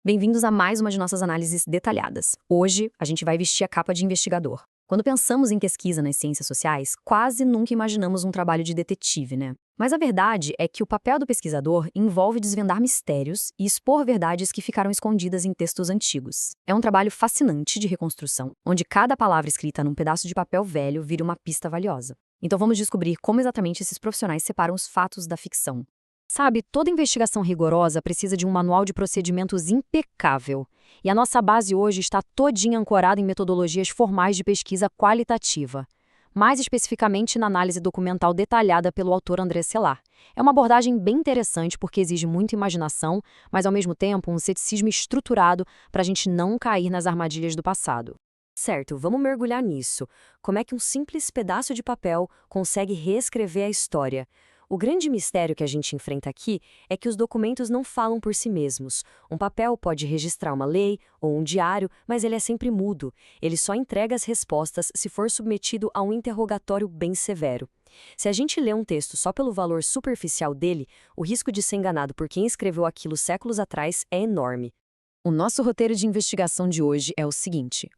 Bem-vindos a mais uma de nossas análises detalhadas. Hoje, a gente vai vestir a capa de investigador. Quando pensamos em pesquisa nas ciências sociais, quase nunca imaginamos um trabalho de detetive, né? Mas a verdade é que o papel do pesquisador envolve desvendar mistérios e expor verdades que ficaram escondidas em textos antigos. É um trabalho fascinante de reconstrução, onde cada palavra escrita num pedaço de papel velho vira uma pista valiosa. Então vamos descobrir como exatamente esses profissionais separam os fatos da ficção. Sabe, toda investigação rigorosa precisa de um manual de procedimentos impecável. E a nossa base hoje está todinha ancorada em metodologias formais de pesquisa qualitativa. Mais especificamente na análise documental detalhada pelo autor André Cellar. É uma abordagem bem interessante porque exige muita imaginação, mas ao mesmo tempo um ceticismo estruturado para a gente não cair nas armadilhas do passado. Certo, vamos mergulhar nisso. Como é que um simples pedaço de papel consegue reescrever a história? O grande mistério que a gente enfrenta aqui é que os documentos não falam por si mesmos. Um papel pode registrar uma lei ou um diário, mas ele é sempre mudo. Ele só entrega as respostas se for submetido a um interrogatório bem severo. Se a gente lê um texto só pelo valor superficial dele, o risco de ser enganado por quem escreveu aquilo séculos atrás é enorme. O nosso roteiro de investigação de hoje é o seguinte: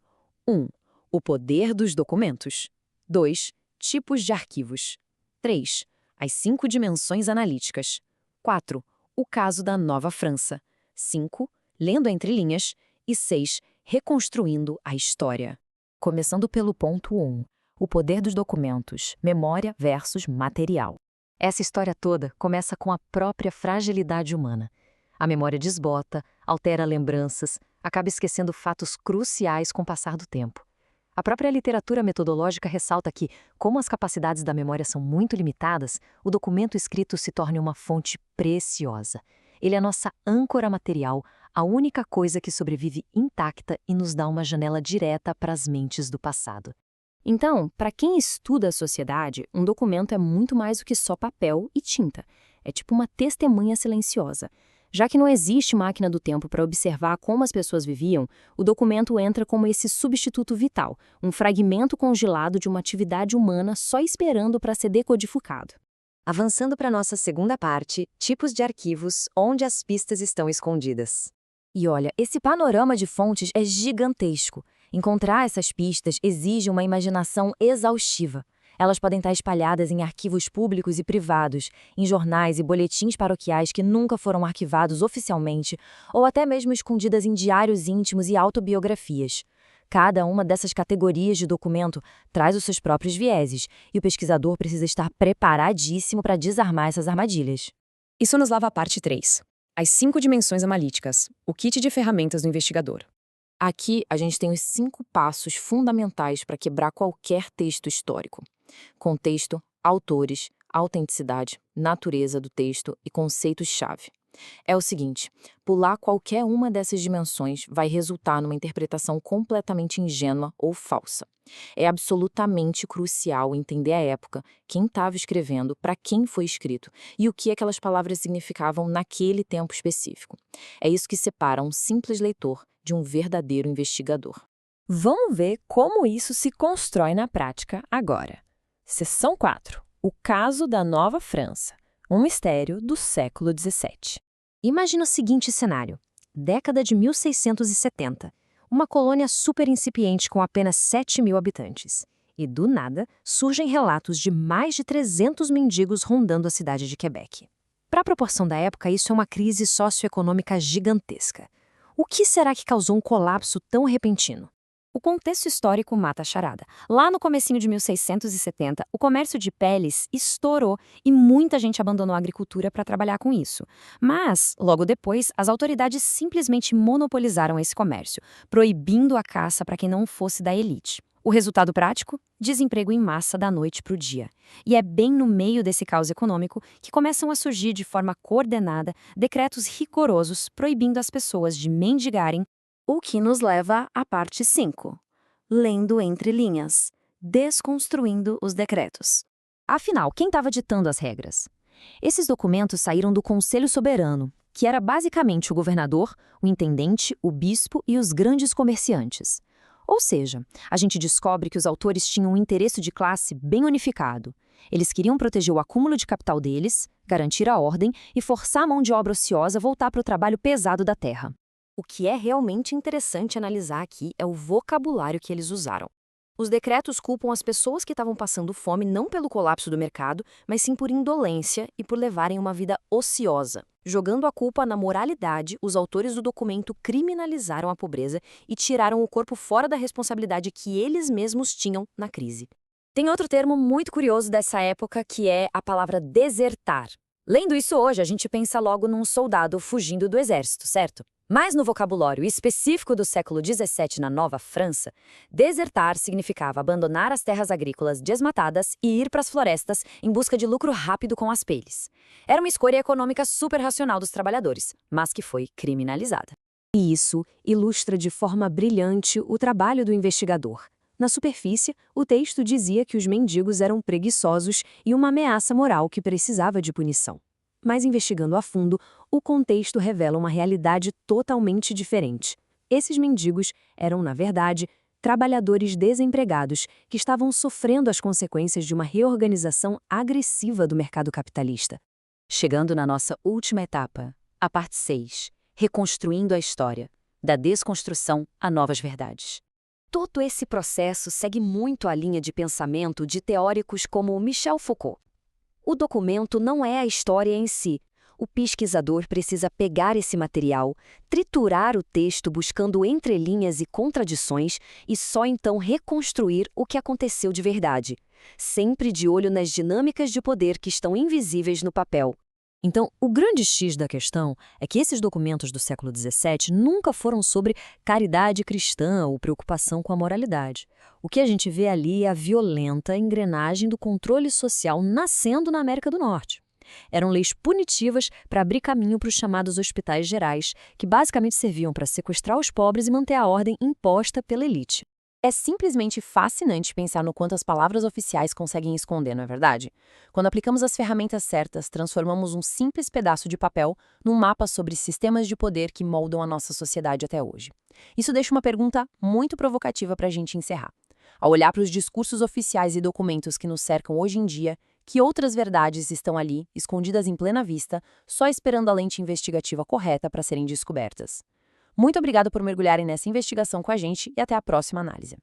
1. O poder dos documentos. 2. Tipos de arquivos. 3. As 5 dimensões analíticas. 4. O caso da Nova França. 5. Lendo entre linhas. E 6. Reconstruindo a história. Começando pelo ponto 1. O poder dos documentos. Memória versus material. Essa história toda começa com a própria fragilidade humana. A memória desbota, altera lembranças, acaba esquecendo fatos cruciais com o passar do tempo. A própria literatura metodológica ressalta que, como as capacidades da memória são muito limitadas, o documento escrito se torna uma fonte preciosa. Ele é nossa âncora material, a única coisa que sobrevive intacta e nos dá uma janela direta para as mentes do passado. Então, para quem estuda a sociedade, um documento é muito mais do que só papel e tinta. É tipo uma testemunha silenciosa. Já que não existe máquina do tempo para observar como as pessoas viviam, o documento entra como esse substituto vital, um fragmento congelado de uma atividade humana só esperando para ser decodificado. Avançando para nossa segunda parte, tipos de arquivos, onde as pistas estão escondidas. E olha, esse panorama de fontes é gigantesco. Encontrar essas pistas exige uma imaginação exaustiva. Elas podem estar espalhadas em arquivos públicos e privados, em jornais e boletins paroquiais que nunca foram arquivados oficialmente, ou até mesmo escondidas em diários íntimos e autobiografias. Cada uma dessas categorias de documento traz os seus próprios vieses, e o pesquisador precisa estar preparadíssimo para desarmar essas armadilhas. Isso nos leva à parte 3. As 5 dimensões analíticas, o kit de ferramentas do investigador. Aqui, a gente tem os 5 passos fundamentais para quebrar qualquer texto histórico. Contexto, autores, autenticidade, natureza do texto e conceitos-chave. É o seguinte, pular qualquer uma dessas dimensões vai resultar numa interpretação completamente ingênua ou falsa. É absolutamente crucial entender a época, quem estava escrevendo, para quem foi escrito e o que aquelas palavras significavam naquele tempo específico. É isso que separa um simples leitor de um verdadeiro investigador. Vamos ver como isso se constrói na prática agora. Seção 4. O caso da Nova França. Um mistério do século XVII. Imagina o seguinte cenário. Década de 1670. Uma colônia super incipiente com apenas 7.000 habitantes. E, do nada, surgem relatos de mais de 300 mendigos rondando a cidade de Quebec. Para a proporção da época, isso é uma crise socioeconômica gigantesca. O que será que causou um colapso tão repentino? O contexto histórico mata a charada. Lá no comecinho de 1670, o comércio de peles estourou e muita gente abandonou a agricultura para trabalhar com isso. Mas, logo depois, as autoridades simplesmente monopolizaram esse comércio, proibindo a caça para quem não fosse da elite. O resultado prático? Desemprego em massa da noite para o dia. E é bem no meio desse caos econômico que começam a surgir de forma coordenada decretos rigorosos proibindo as pessoas de mendigarem, o que nos leva à parte 5. Lendo entre linhas. Desconstruindo os decretos. Afinal, quem estava ditando as regras? Esses documentos saíram do Conselho Soberano, que era basicamente o governador, o intendente, o bispo e os grandes comerciantes. Ou seja, a gente descobre que os autores tinham um interesse de classe bem unificado. Eles queriam proteger o acúmulo de capital deles, garantir a ordem e forçar a mão de obra ociosa a voltar para o trabalho pesado da terra. O que é realmente interessante analisar aqui é o vocabulário que eles usaram. Os decretos culpam as pessoas que estavam passando fome não pelo colapso do mercado, mas sim por indolência e por levarem uma vida ociosa. Jogando a culpa na moralidade, os autores do documento criminalizaram a pobreza e tiraram o corpo fora da responsabilidade que eles mesmos tinham na crise. Tem outro termo muito curioso dessa época que é a palavra desertar. Lendo isso hoje, a gente pensa logo num soldado fugindo do exército, certo? Mas no vocabulário específico do século XVII na Nova França, desertar significava abandonar as terras agrícolas desmatadas e ir para as florestas em busca de lucro rápido com as peles. Era uma escolha econômica super racional dos trabalhadores, mas que foi criminalizada. E isso ilustra de forma brilhante o trabalho do investigador. Na superfície, o texto dizia que os mendigos eram preguiçosos e uma ameaça moral que precisava de punição. Mas investigando a fundo, o contexto revela uma realidade totalmente diferente. Esses mendigos eram, na verdade, trabalhadores desempregados que estavam sofrendo as consequências de uma reorganização agressiva do mercado capitalista. Chegando na nossa última etapa, a parte 6, reconstruindo a história, da desconstrução a novas verdades. Todo esse processo segue muito a linha de pensamento de teóricos como Michel Foucault. O documento não é a história em si. O pesquisador precisa pegar esse material, triturar o texto buscando entrelinhas e contradições e só então reconstruir o que aconteceu de verdade, sempre de olho nas dinâmicas de poder que estão invisíveis no papel. Então, o grande X da questão é que esses documentos do século XVII nunca foram sobre caridade cristã ou preocupação com a moralidade. O que a gente vê ali é a violenta engrenagem do controle social nascendo na América do Norte. Eram leis punitivas para abrir caminho para os chamados hospitais gerais, que basicamente serviam para sequestrar os pobres e manter a ordem imposta pela elite. É simplesmente fascinante pensar no quanto as palavras oficiais conseguem esconder, não é verdade? Quando aplicamos as ferramentas certas, transformamos um simples pedaço de papel num mapa sobre sistemas de poder que moldam a nossa sociedade até hoje. Isso deixa uma pergunta muito provocativa para a gente encerrar. Ao olhar para os discursos oficiais e documentos que nos cercam hoje em dia, que outras verdades estão ali, escondidas em plena vista, só esperando a lente investigativa correta para serem descobertas? Muito obrigado por mergulharem nessa investigação com a gente e até a próxima análise.